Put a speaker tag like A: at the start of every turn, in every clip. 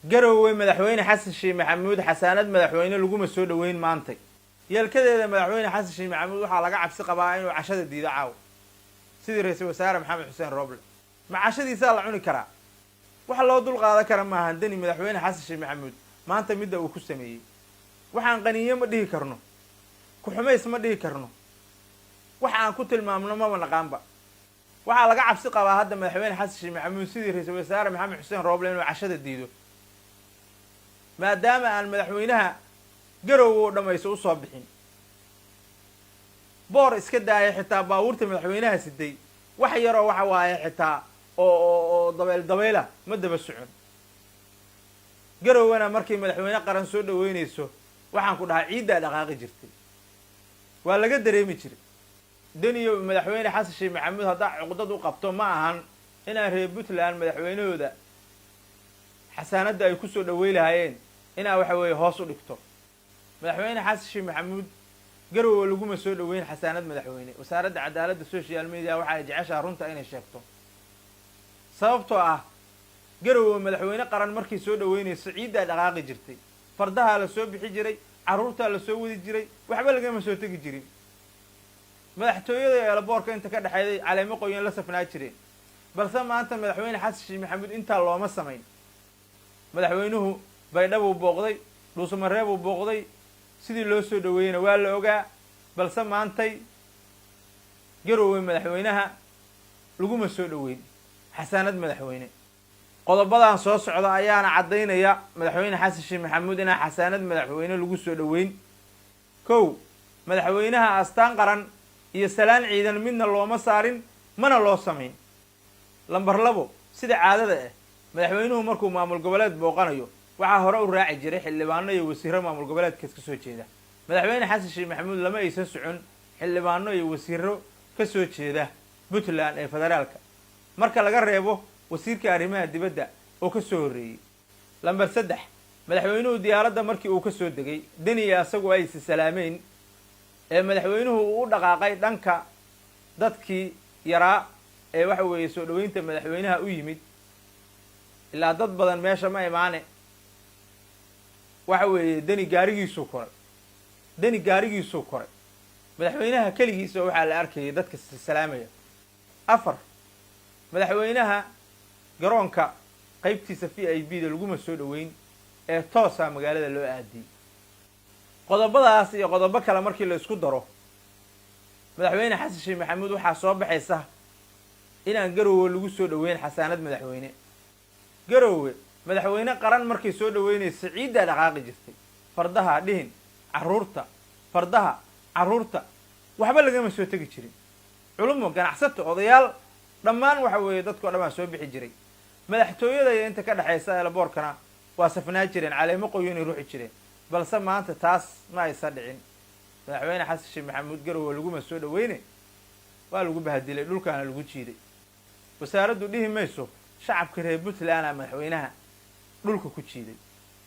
A: garowe madaxweyne xasan sheekh maxamuud xasaanad madaxweyne laguma soo dhaweyn maantay yeelkadeeda madaxweyne xasan sheekh maxamuud waxaa laga cabsi qabaa inuu cashada diido caaw sidii ra'iisul wasaare maxamed xuseen rooble ma cashadiisa la cuni karaa waxa loo dul qaadan kara maaha dani madaxweyne xasan sheekh maxamuud maanta midda uu ku sameeyay waxaan qaniyo ma dhihi karno ku xumays ma dhihi karno waxa aan ku tilmaamno ma naqaanba waxaa laga cabsi qabaa hadda madaxweyne xasan sheekh maxamuud sidii ra'iisul wasaare maxamed xuseen rooble inuu cashada diido maadaama aan madaxweynaha garowe oo dhamayso u soo bixin boor iska daayay xitaa baabuurta madaxweynaha siday wax yaroo waxa waaye xitaa oo dabayla ma daba socon garowena markii madaxweyne qaran soo dhaweynayso waxaan ku dhahay ciiddaa dhaqaaqi jirtay waa laga dareemi jiray daniyo madaxweyne xasan sheekh maxamuud haddaa cuqdad u qabto ma ahan inaan reer puntland madaxweynahooda xasaanadda ay kusoo dhawey lahaayeen inaa waxa weeye hoos u dhigto madaxweyne xasan sheekh maxamuud garowe laguma soo dhaweyn xasaanad madaxweyne wasaaradda cadaaladda social media waxa ay jeceshaa runta inay sheegto sababtoo ah garowe madaxweyne qaran markii soo dhaweynayso ciiddaa dhaqaaqi jirtay fardahaa la soo bixi jiray carruurtaa la soo wadi jiray waxba lagama soo tegi jirin madaxtooyada eelaboorka inta ka dhexeeday caleemo qoyan la safnaa jireen balse maanta madaxweyne xasan sheekh maxamuud intaa looma samayn madaxweynuhu baydhabuu booqday dhuusamareebuu booqday sidii loo soo dhaweeyeyna waa la ogaa balse maantay garowe madaxweynaha laguma soo dhaweyn xasaanad madaxweyne qodobadan soo socda ayaana caddaynaya madaxweyne xasan sheekh maxamuud inaan xasaanad madaxweyne lagu soo dhaweyn kow madaxweynaha astaan qaran iyo salaan ciidan midna looma saarin mana loo samayn lambar labo sida caadada ah madaxweynuhu markuu maamul goboleed booqanayo waxaa hore u raaci jiray xildhibaano iyo wasiiro maamul goboleedkaas ka soo jeeda madaxweyne xasan sheekh maxamuud lama aysan socon xildhibaano iyo wasiiro ka soo jeeda puntland ee federaalka marka laga reebo wasiirka arrimaha dibadda oo ka soo horreeyey lambar saddex madaxweynuhu diyaaradda markii uu ka soo degay daniya asagu ay is salaameyn ee madaxweynuhu uu u dhaqaaqay dhanka dadkii yaraa ee waxa weeye soo dhaweynta madaxweynaha u yimid ilaa dad badan meesha ma imaane waxa weeye dani gaarigiisuu koray madaxweynaha keligiisa waxaa la arkayay dadka salaamaya afar madaxweynaha garoonka qaybtiisa VIP da laguma soo dhaweyn ee toosa magaalada loo aadiyey qodobadaas iyo qodobo kale markii la isku daro madaxweyne xasan sheekh maxamuud waxaa soo baxaysa inaan garowe lagu soo dhaweyn xasaanad madaxweyne garowe madaxweyne qaran markay soo dhaweynaysa ciiddaa dhaqaaqi jirtay fardaha dhihin fardaha carruurta waxba lagama soo tegi jirin culumo ganacsato odayaal dhammaan waxa weeye dadkao dhan baa soo bixi jiray madaxtooyada iyo inta ka dhexaysa eelaboorkana waa safnaa jireen caleemo qoyanay ruuxi jireen balse maanta taas ma aysa dhicin madaxweyne xasan sheekh maxamuud garowe laguma soo dhaweyne waa lagu bahadilay dhulkaana lagu jiiday wasaaraddu dhihi mayso shacabka reer puntland madaxweynaha dhulka ku jiiday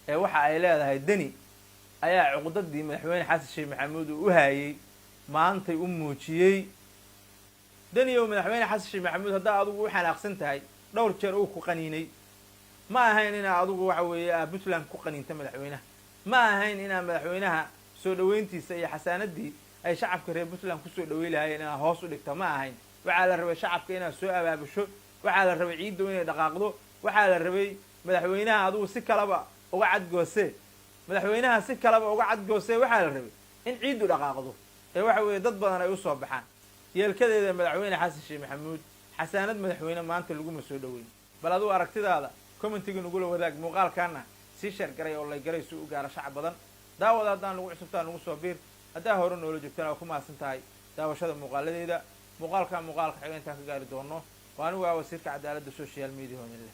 A: ee waxa ay leedahay dani ayaa cuqdadii madaxweyne xasan sheekh maxamuud uu u haayay maantay u muujiyey daniyow madaxweyne xasan sheekh maxamuud haddaa adigu u xanaaqsan tahay dhowr jeer uu ku qaniinay ma ahayn inaa adigu waxa weeye puntland ku qaniinta madaxweynaha ma ahayn inaa madaxweynaha soo dhaweyntiisa iyo xasaanadii ay shacabka reer puntland kusoo dhawey lahaayeen inaa hoos u dhigta ma ahayn waxaa la rabay shacabka inaad soo abaabusho waxaa la rabay ciiddow inay dhaqaaqdo waxaa la rabay madaxweynaha adigu si kalaba uga cadgoosee waxaa la rabay in ciiddu dhaqaaqdo ee waxa weeye dad badan ay usoo baxaan yeelkadeeda madaxweyne xasan sheekh maxamuud xasaanad madaxweyne maanta laguma soo dhaweyn bal adigu aragtidaada commentiga nagula wadaag muuqaalkaana sii sheer garay oo lay garay si u gaaro shacab badan daawada haddaan lagu cusubtaa nagu soo biir haddaa hore noola joogtana waa ku mahadsan tahay daawashada muuqaaladeeda muuqaalka xiga intaan ka gaari doono waa anigu wasiirka cadaaladda social media hoonile